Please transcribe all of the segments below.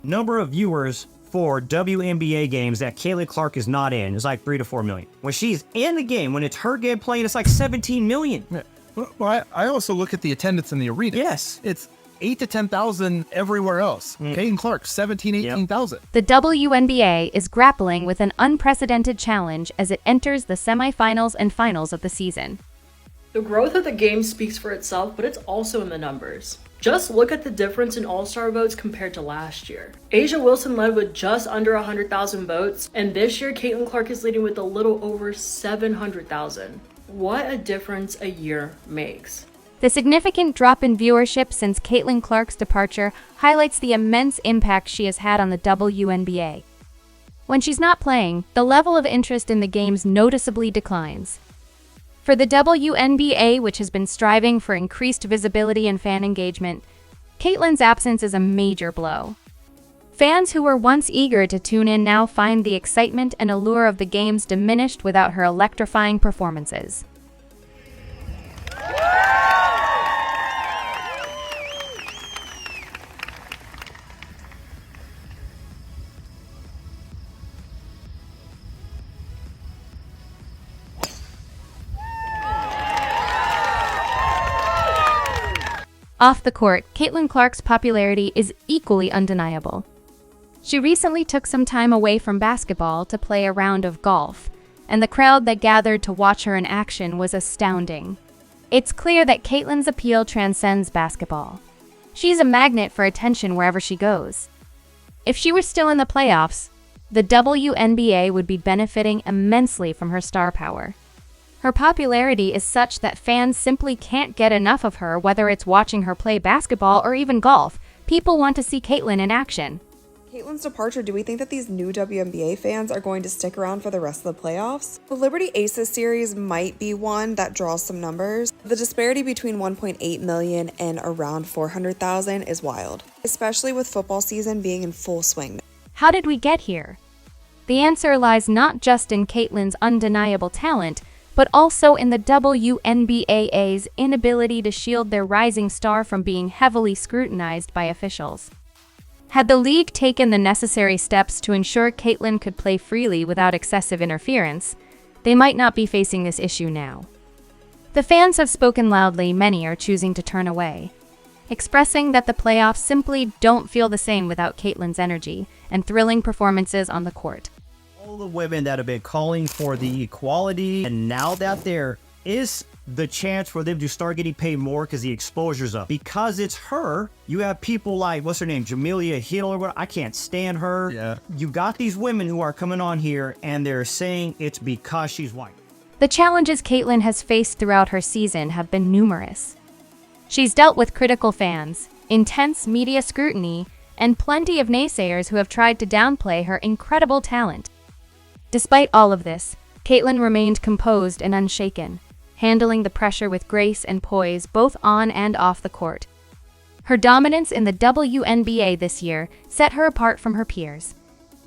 Number of viewers for WNBA games that Caitlin Clark is not in is like 3 to 4 million. When she's in the game, when it's her game playing, it's like 17 million. Yeah. Well, I also look at the attendance in the arena. Yes. It's 8 to 10,000 everywhere else. Caitlin Clark, 17, 18,000. The WNBA is grappling with an unprecedented challenge as it enters the semifinals and finals of the season. The growth of the game speaks for itself, but it's also in the numbers. Just look at the difference in All-Star votes compared to last year. A'ja Wilson led with just under 100,000 votes, and this year Caitlin Clark is leading with a little over 700,000. What a difference a year makes. The significant drop in viewership since Caitlin Clark's departure highlights the immense impact she has had on the WNBA. When she's not playing, the level of interest in the games noticeably declines. For the WNBA, which has been striving for increased visibility and fan engagement, Caitlin's absence is a major blow. Fans who were once eager to tune in now find the excitement and allure of the games diminished without her electrifying performances. Off the court, Caitlin Clark's popularity is equally undeniable. She recently took some time away from basketball to play a round of golf, and the crowd that gathered to watch her in action was astounding. It's clear that Caitlin's appeal transcends basketball. She's a magnet for attention wherever she goes. If she were still in the playoffs, the WNBA would be benefiting immensely from her star power. Her popularity is such that fans simply can't get enough of her, whether it's watching her play basketball or even golf. People want to see Caitlin in action. Caitlin's departure, do we think that these new WNBA fans are going to stick around for the rest of the playoffs? The Liberty Aces series might be one that draws some numbers. The disparity between 1.8 million and around 400,000 is wild, especially with football season being in full swing. How did we get here? The answer lies not just in Caitlin's undeniable talent, but also in the WNBA's inability to shield their rising star from being heavily scrutinized by officials. Had the league taken the necessary steps to ensure Caitlin could play freely without excessive interference, they might not be facing this issue now. The fans have spoken loudly, many are choosing to turn away, expressing that the playoffs simply don't feel the same without Caitlin's energy and thrilling performances on the court. All the women that have been calling for the equality, and now that there is the chance for them to start getting paid more because the exposure's up. Because it's her, you have people like, what's her name, Jamelia Hill or what? I can't stand her. Yeah. You got these women who are coming on here and they're saying it's because she's white. The challenges Caitlin has faced throughout her season have been numerous. She's dealt with critical fans, intense media scrutiny, and plenty of naysayers who have tried to downplay her incredible talent. Despite all of this, Caitlin remained composed and unshaken, handling the pressure with grace and poise both on and off the court. Her dominance in the WNBA this year set her apart from her peers,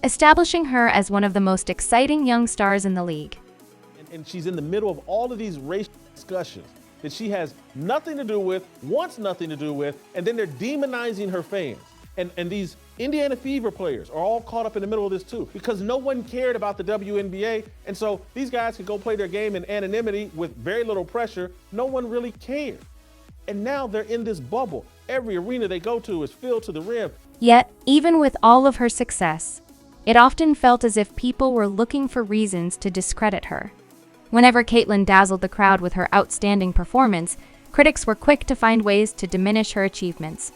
establishing her as one of the most exciting young stars in the league. And she's in the middle of all of these racial discussions that she has nothing to do with, wants nothing to do with, and then they're demonizing her fans. And these Indiana Fever players are all caught up in the middle of this too, because no one cared about the WNBA. And so these guys could go play their game in anonymity with very little pressure. No one really cared. And now they're in this bubble. Every arena they go to is filled to the rim. Yet, even with all of her success, it often felt as if people were looking for reasons to discredit her. Whenever Caitlin dazzled the crowd with her outstanding performance, critics were quick to find ways to diminish her achievements.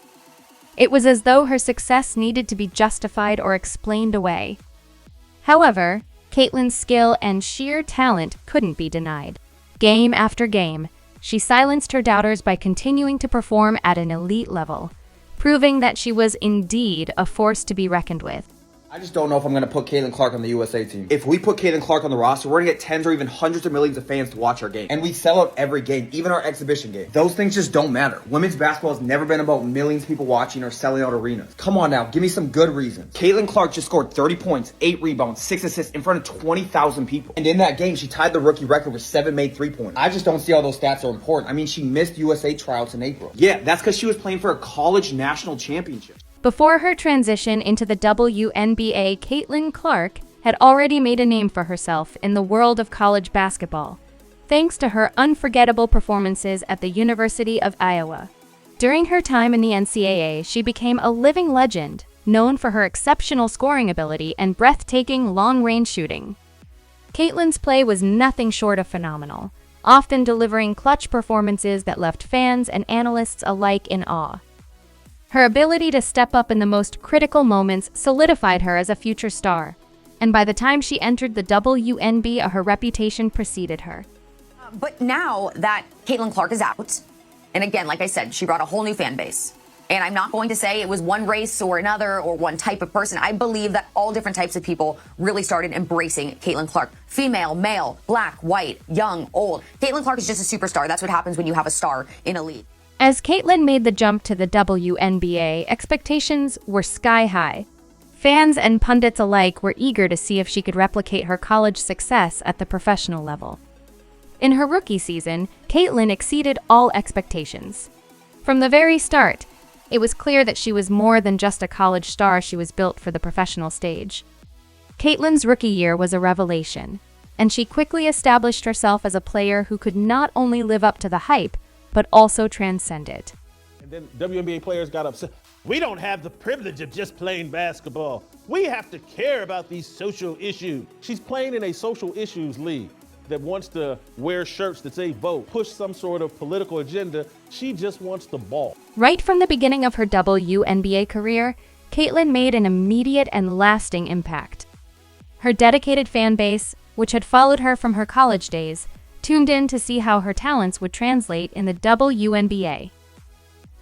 It was as though her success needed to be justified or explained away. However, Caitlin's skill and sheer talent couldn't be denied. Game after game, she silenced her doubters by continuing to perform at an elite level, proving that she was indeed a force to be reckoned with. I just don't know if I'm going to put Caitlin Clark on the USA team. If we put Caitlin Clark on the roster, we're going to get tens or even hundreds of millions of fans to watch our game. And we sell out every game, even our exhibition game. Those things just don't matter. Women's basketball has never been about millions of people watching or selling out arenas. Come on now, give me some good reasons. Caitlin Clark just scored 30 points, 8 rebounds, 6 assists in front of 20,000 people. And in that game, she tied the rookie record with 7 made three-pointers. I just don't see how those stats are important. I mean, she missed USA tryouts in April. Yeah, that's because she was playing for a college national championship. Before her transition into the WNBA, Caitlin Clark had already made a name for herself in the world of college basketball, thanks to her unforgettable performances at the University of Iowa. During her time in the NCAA, she became a living legend, known for her exceptional scoring ability and breathtaking long-range shooting. Caitlin's play was nothing short of phenomenal, often delivering clutch performances that left fans and analysts alike in awe. Her ability to step up in the most critical moments solidified her as a future star, and by the time she entered the WNBA, her reputation preceded her. But now that Caitlin Clark is out, and again, like I said, she brought a whole new fan base. And I'm not going to say it was one race or another or one type of person. I believe that all different types of people really started embracing Caitlin Clark. Female, male, black, white, young, old. Caitlin Clark is just a superstar. That's what happens when you have a star in a league. As Caitlin made the jump to the WNBA, expectations were sky high. Fans and pundits alike were eager to see if she could replicate her college success at the professional level. In her rookie season, Caitlin exceeded all expectations. From the very start, it was clear that she was more than just a college star. She was built for the professional stage. Caitlin's rookie year was a revelation, and she quickly established herself as a player who could not only live up to the hype, but also transcend it. And then WNBA players got upset. We don't have the privilege of just playing basketball. We have to care about these social issues. She's playing in a social issues league that wants to wear shirts that say vote, push some sort of political agenda. She just wants the ball. Right from the beginning of her WNBA career, Caitlin made an immediate and lasting impact. Her dedicated fan base, which had followed her from her college days, tuned in to see how her talents would translate in the WNBA.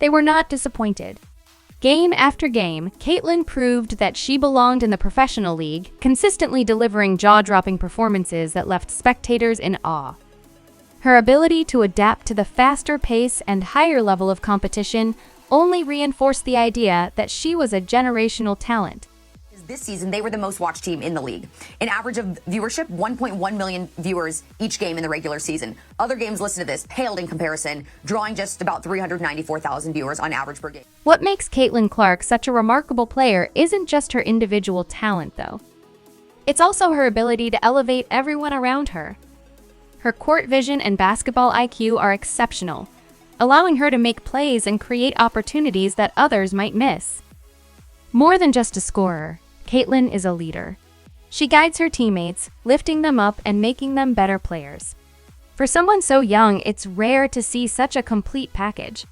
They were not disappointed. Game after game, Caitlin proved that she belonged in the professional league, consistently delivering jaw-dropping performances that left spectators in awe. Her ability to adapt to the faster pace and higher level of competition only reinforced the idea that she was a generational talent. This season, they were the most watched team in the league. An average of viewership, 1.1 million viewers each game in the regular season. Other games listed to this paled in comparison, drawing just about 394,000 viewers on average per game. What makes Caitlin Clark such a remarkable player isn't just her individual talent, though. It's also her ability to elevate everyone around her. Her court vision and basketball IQ are exceptional, allowing her to make plays and create opportunities that others might miss. More than just a scorer, Caitlin is a leader. She guides her teammates, lifting them up and making them better players. For someone so young, it's rare to see such a complete package.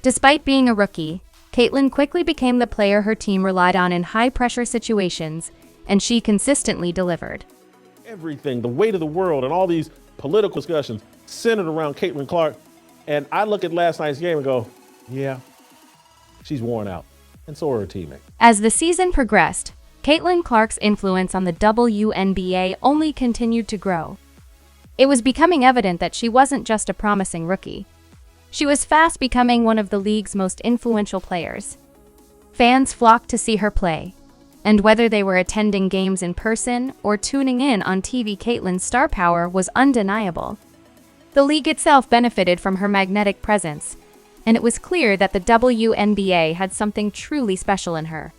Despite being a rookie, Caitlin quickly became the player her team relied on in high-pressure situations, and she consistently delivered. Everything, the weight of the world and all these political discussions centered around Caitlin Clark. And I look at last night's game and go, yeah, she's worn out. And so are her teammates. As the season progressed, Caitlin Clark's influence on the WNBA only continued to grow. It was becoming evident that she wasn't just a promising rookie. She was fast becoming one of the league's most influential players. Fans flocked to see her play, and whether they were attending games in person or tuning in on TV, Caitlin's star power was undeniable. The league itself benefited from her magnetic presence, and it was clear that the WNBA had something truly special in her.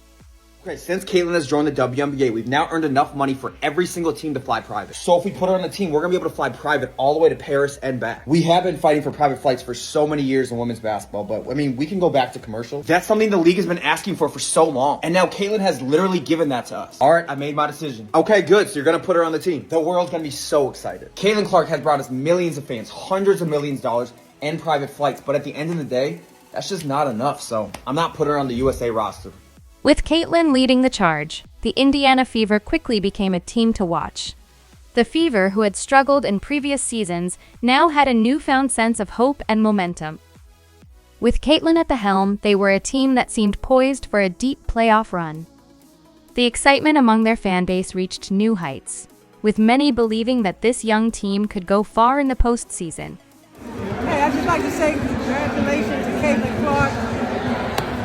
Okay, since Caitlin has joined the WNBA, we've now earned enough money for every single team to fly private. So if we put her on the team, we're going to be able to fly private all the way to Paris and back. We have been fighting for private flights for so many years in women's basketball, but I mean, we can go back to commercial. That's something the league has been asking for so long. And now Caitlin has literally given that to us. All right, I made my decision. Okay, good. So you're going to put her on the team. The world's going to be so excited. Caitlin Clark has brought us millions of fans, hundreds of millions of dollars, and private flights. But at the end of the day, that's just not enough. So I'm not putting her on the USA roster. With Caitlin leading the charge, the Indiana Fever quickly became a team to watch. The Fever, who had struggled in previous seasons, now had a newfound sense of hope and momentum. With Caitlin at the helm, they were a team that seemed poised for a deep playoff run. The excitement among their fan base reached new heights, with many believing that this young team could go far in the postseason. Hey, I'd just like to say congratulations to Caitlin Clark.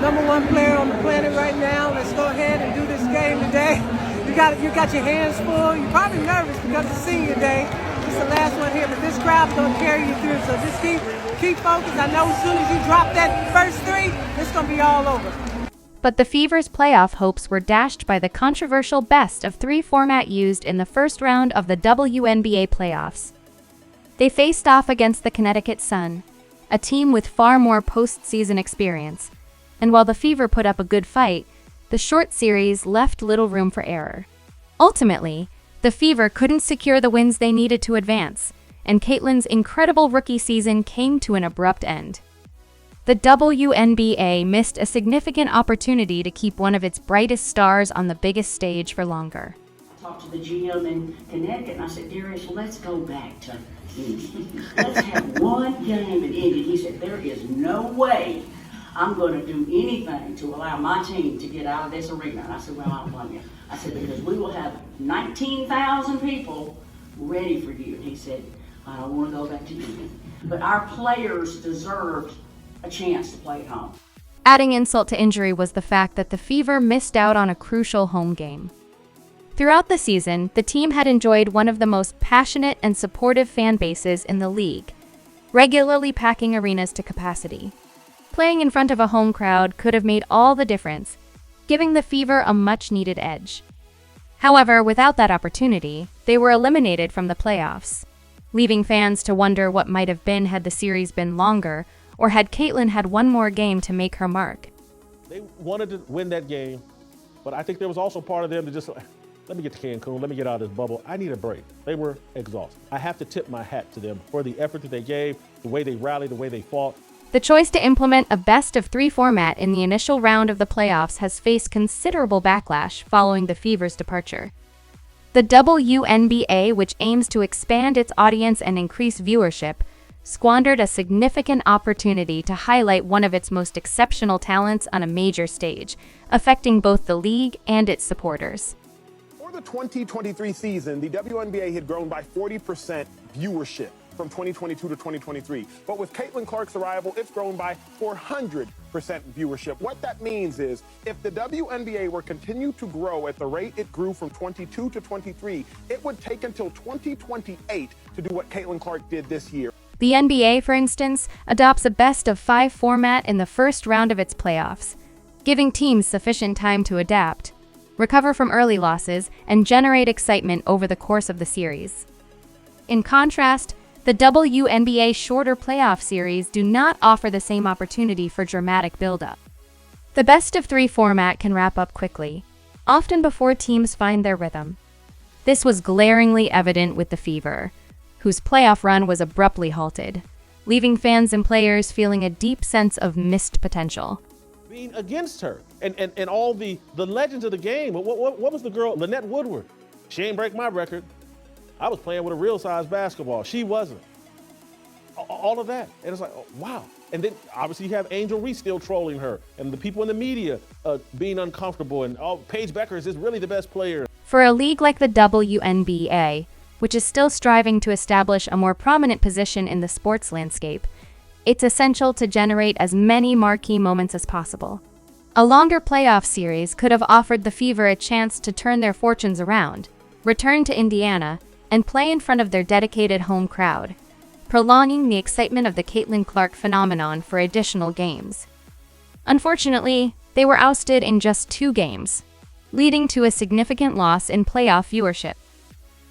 #1 player on the planet right now. Let's go ahead and do this game today. You got your hands full. You're probably nervous because it's senior day. It's the last one here, but this crowd's gonna carry you through. So just keep focused. I know as soon as you drop that first three, it's gonna be all over. But the Fever's playoff hopes were dashed by the controversial best-of-3 format used in the first round of the WNBA playoffs. They faced off against the Connecticut Sun, a team with far more postseason experience, and while the Fever put up a good fight, the short series left little room for error. Ultimately, the Fever couldn't secure the wins they needed to advance, and Caitlyn's incredible rookie season came to an abrupt end. The WNBA missed a significant opportunity to keep one of its brightest stars on the biggest stage for longer. I talked to the GM in Connecticut and I said, Darius, let's go back to Indy. Let's have one game in Indy. He said, there is no way I'm going to do anything to allow my team to get out of this arena. And I said, well, I don't blame you. I said, because we will have 19,000 people ready for you. And he said, I don't want to go back to Indy. But our players deserved a chance to play at home. Adding insult to injury was the fact that the Fever missed out on a crucial home game. Throughout the season, the team had enjoyed one of the most passionate and supportive fan bases in the league, regularly packing arenas to capacity. Playing in front of a home crowd could have made all the difference, giving the Fever a much-needed edge. However, without that opportunity, they were eliminated from the playoffs, leaving fans to wonder what might have been had the series been longer, or had Caitlyn had one more game to make her mark. They wanted to win that game, but I think there was also part of them to just, let me get to Cancun, let me get out of this bubble. I need a break. They were exhausted. I have to tip my hat to them for the effort that they gave, the way they rallied, the way they fought. The choice to implement a best-of-3 format in the initial round of the playoffs has faced considerable backlash following the Fever's departure. The WNBA, which aims to expand its audience and increase viewership, squandered a significant opportunity to highlight one of its most exceptional talents on a major stage, affecting both the league and its supporters. For the 2023 season, the WNBA had grown by 40% viewership from 2022 to 2023. But with Caitlyn Clark's arrival, it's grown by 400% viewership. What that means is if the WNBA were continue to grow at the rate it grew from 22 to 23, it would take until 2028 to do what Caitlyn Clark did this year. The NBA, for instance, adopts a best-of-5 format in the first round of its playoffs, giving teams sufficient time to adapt, recover from early losses, and generate excitement over the course of the series. In contrast, the WNBA shorter playoff series do not offer the same opportunity for dramatic build-up. The best-of-3 format can wrap up quickly, often before teams find their rhythm. This was glaringly evident with the Fever, whose playoff run was abruptly halted, leaving fans and players feeling a deep sense of missed potential. Being against her and all the legends of the game. What was the girl, Lynette Woodward? She ain't break my record. I was playing with a real size basketball. She wasn't. All of that. And it's like, oh, wow. And then obviously you have Angel Reese still trolling her and the people in the media being uncomfortable and Paige Becker is really the best player. For a league like the WNBA, which is still striving to establish a more prominent position in the sports landscape, it's essential to generate as many marquee moments as possible. A longer playoff series could have offered the Fever a chance to turn their fortunes around, return to Indiana, and play in front of their dedicated home crowd, prolonging the excitement of the Caitlyn Clark phenomenon for additional games. Unfortunately, they were ousted in just 2 games, leading to a significant loss in playoff viewership.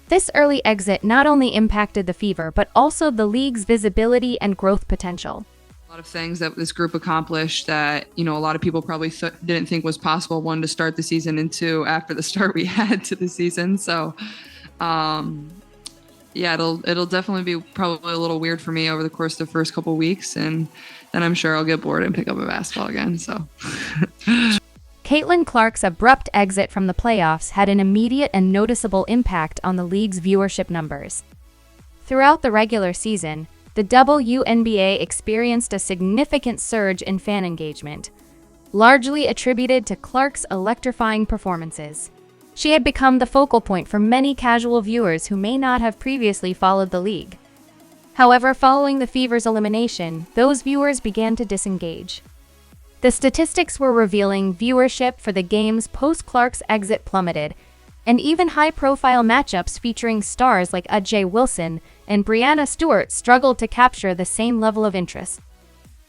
This early exit not only impacted the Fever, but also the league's visibility and growth potential. A lot of things that this group accomplished that, a lot of people probably didn't think was possible, one, to start the season, and 2, after the start we had to the season. So, yeah, it'll definitely be probably a little weird for me over the course of the first couple weeks, and then I'm sure I'll get bored and pick up a basketball again, so. Caitlyn Clark's abrupt exit from the playoffs had an immediate and noticeable impact on the league's viewership numbers. Throughout the regular season, the WNBA experienced a significant surge in fan engagement, largely attributed to Clark's electrifying performances. She had become the focal point for many casual viewers who may not have previously followed the league. However, following the Fever's elimination, those viewers began to disengage. The statistics were revealing viewership for the games post-Clark's exit plummeted, and even high-profile matchups featuring stars like Ajay Wilson and Brianna Stewart struggled to capture the same level of interest.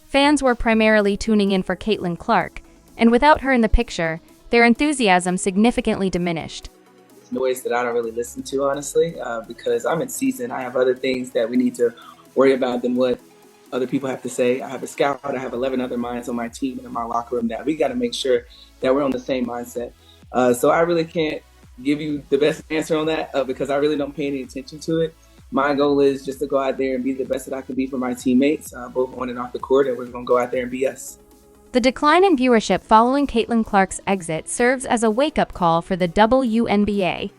Fans were primarily tuning in for Caitlyn Clark, and without her in the picture, their enthusiasm significantly diminished. Noise that I don't really listen to, honestly, because I'm in season. I have other things that we need to worry about than what other people have to say. I have a scout, I have 11 other minds on my team and in my locker room that we got to make sure that we're on the same mindset. So I really can't give you the best answer on that because I really don't pay any attention to it. My goal is just to go out there and be the best that I can be for my teammates, both on and off the court, and we're going to go out there and be us. The decline in viewership following Caitlin Clark's exit serves as a wake-up call for the WNBA.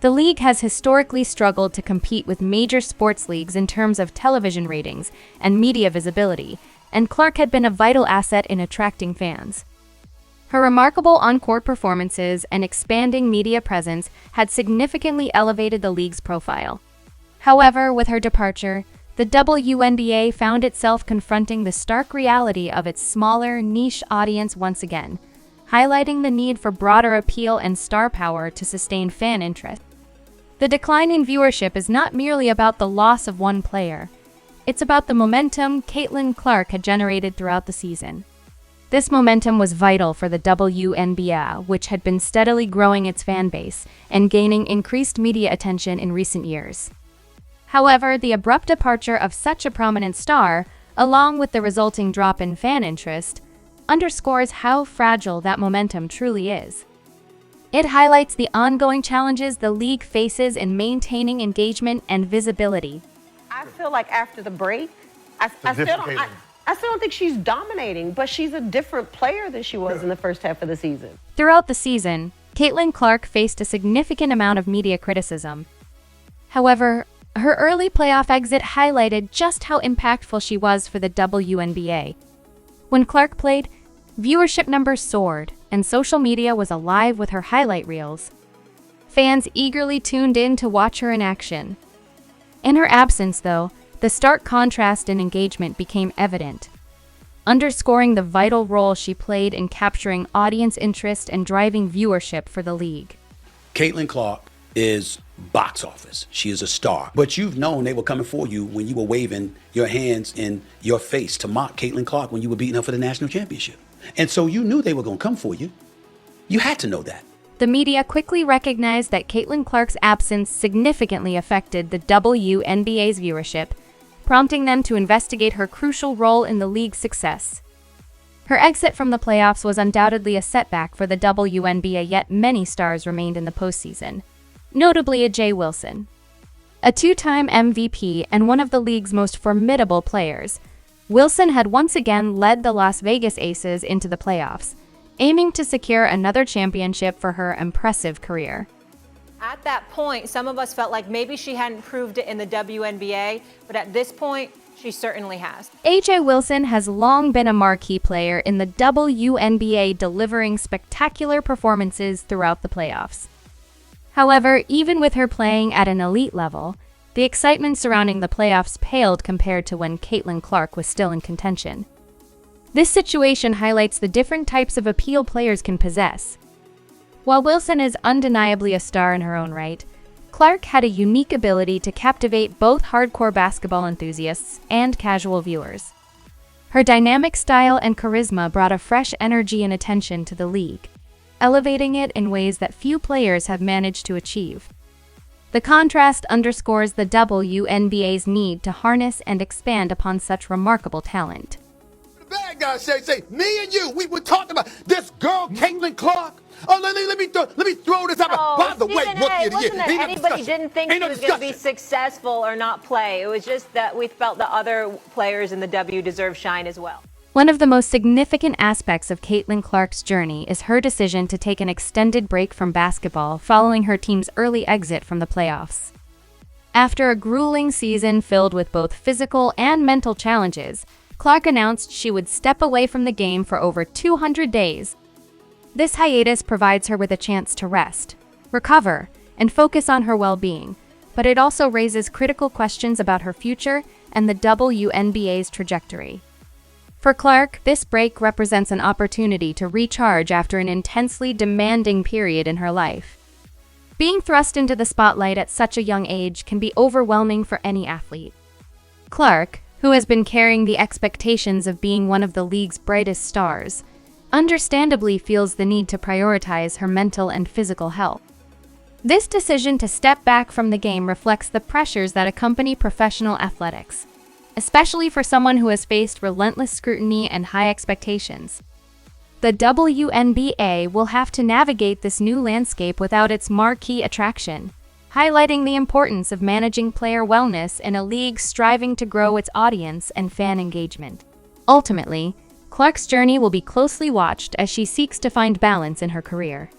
The league has historically struggled to compete with major sports leagues in terms of television ratings and media visibility, and Clark had been a vital asset in attracting fans. Her remarkable on-court performances and expanding media presence had significantly elevated the league's profile. However, with her departure, the WNBA found itself confronting the stark reality of its smaller, niche audience once again, highlighting the need for broader appeal and star power to sustain fan interest. The decline in viewership is not merely about the loss of one player. It's about the momentum Caitlin Clark had generated throughout the season. This momentum was vital for the WNBA, which had been steadily growing its fan base and gaining increased media attention in recent years. However, the abrupt departure of such a prominent star, along with the resulting drop in fan interest, underscores how fragile that momentum truly is. It highlights the ongoing challenges the league faces in maintaining engagement and visibility. I feel like after the break, I still don't think she's dominating, but she's a different player than she was in the first half of the season. Throughout the season, Caitlin Clark faced a significant amount of media criticism. However, her early playoff exit highlighted just how impactful she was for the WNBA. When Clark played, viewership numbers soared, and social media was alive with her highlight reels. Fans eagerly tuned in to watch her in action. In her absence, though, the stark contrast in engagement became evident, underscoring the vital role she played in capturing audience interest and driving viewership for the league. Caitlin Clark is box office. She is a star. But you've known they were coming for you when you were waving your hands in your face to mock Caitlin Clark when you were beating her for the national championship. And so you knew they were going to come for you. You had to know that. The media quickly recognized that Caitlin Clark's absence significantly affected the WNBA's viewership, prompting them to investigate her crucial role in the league's success. Her exit from the playoffs was undoubtedly a setback for the WNBA, yet many stars remained in the postseason, notably A.J. Wilson. A two-time MVP and one of the league's most formidable players, Wilson had once again led the Las Vegas Aces into the playoffs, aiming to secure another championship for her impressive career. At that point, some of us felt like maybe she hadn't proved it in the WNBA, but at this point, she certainly has. A.J. Wilson has long been a marquee player in the WNBA, delivering spectacular performances throughout the playoffs. However, even with her playing at an elite level, the excitement surrounding the playoffs paled compared to when Caitlin Clark was still in contention. This situation highlights the different types of appeal players can possess. While Wilson is undeniably a star in her own right, Clark had a unique ability to captivate both hardcore basketball enthusiasts and casual viewers. Her dynamic style and charisma brought a fresh energy and attention to the league, elevating it in ways that few players have managed to achieve. The contrast underscores the WNBA's need to harness and expand upon such remarkable talent. Bad guys say, me and you, we were talking about this girl, Caitlin Clark. Oh, let me throw this out. By the way, rookie of the year. It wasn't that anybody didn't think she was going to be successful or not play. It was just that we felt the other players in the W deserve shine as well. One of the most significant aspects of Caitlin Clark's journey is her decision to take an extended break from basketball following her team's early exit from the playoffs. After a grueling season filled with both physical and mental challenges, Clark announced she would step away from the game for over 200 days. This hiatus provides her with a chance to rest, recover, and focus on her well-being, but it also raises critical questions about her future and the WNBA's trajectory. For Clark, this break represents an opportunity to recharge after an intensely demanding period in her life. Being thrust into the spotlight at such a young age can be overwhelming for any athlete. Clark, who has been carrying the expectations of being one of the league's brightest stars, understandably feels the need to prioritize her mental and physical health. This decision to step back from the game reflects the pressures that accompany professional athletics, especially for someone who has faced relentless scrutiny and high expectations. The WNBA will have to navigate this new landscape without its marquee attraction, highlighting the importance of managing player wellness in a league striving to grow its audience and fan engagement. Ultimately, Clark's journey will be closely watched as she seeks to find balance in her career.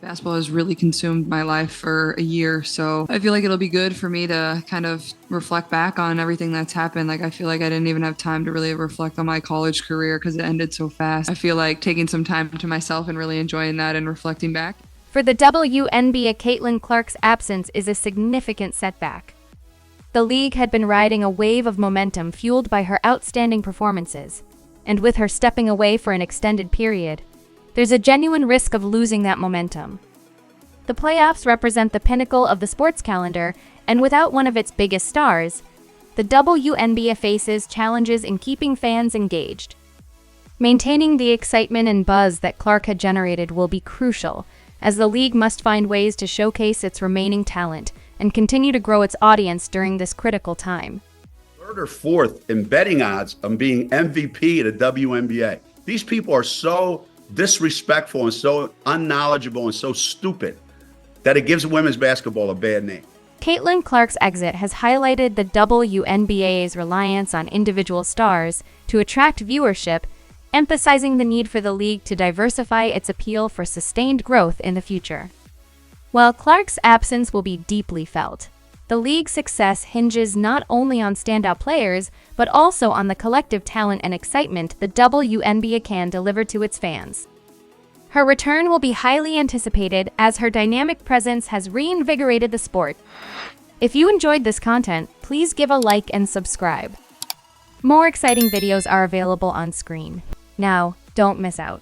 Basketball has really consumed my life for a year, so I feel like it'll be good for me to kind of reflect back on everything that's happened. Like, I feel like I didn't even have time to really reflect on my college career because it ended so fast. I feel like taking some time to myself and really enjoying that and reflecting back. For the WNBA, Caitlin Clark's absence is a significant setback. The league had been riding a wave of momentum fueled by her outstanding performances, and with her stepping away for an extended period, there's a genuine risk of losing that momentum. The playoffs represent the pinnacle of the sports calendar, and without one of its biggest stars, the WNBA faces challenges in keeping fans engaged. Maintaining the excitement and buzz that Clark had generated will be crucial, as the league must find ways to showcase its remaining talent and continue to grow its audience during this critical time. Third or fourth in betting odds on being MVP of the WNBA. These people are so disrespectful and so unknowledgeable and so stupid that it gives women's basketball a bad name. Caitlin Clark's exit has highlighted the WNBA's reliance on individual stars to attract viewership, emphasizing the need for the league to diversify its appeal for sustained growth in the future. While Clark's absence will be deeply felt, the league's success hinges not only on standout players, but also on the collective talent and excitement the WNBA can deliver to its fans. Her return will be highly anticipated as her dynamic presence has reinvigorated the sport. If you enjoyed this content, please give a like and subscribe. More exciting videos are available on screen. Now, don't miss out.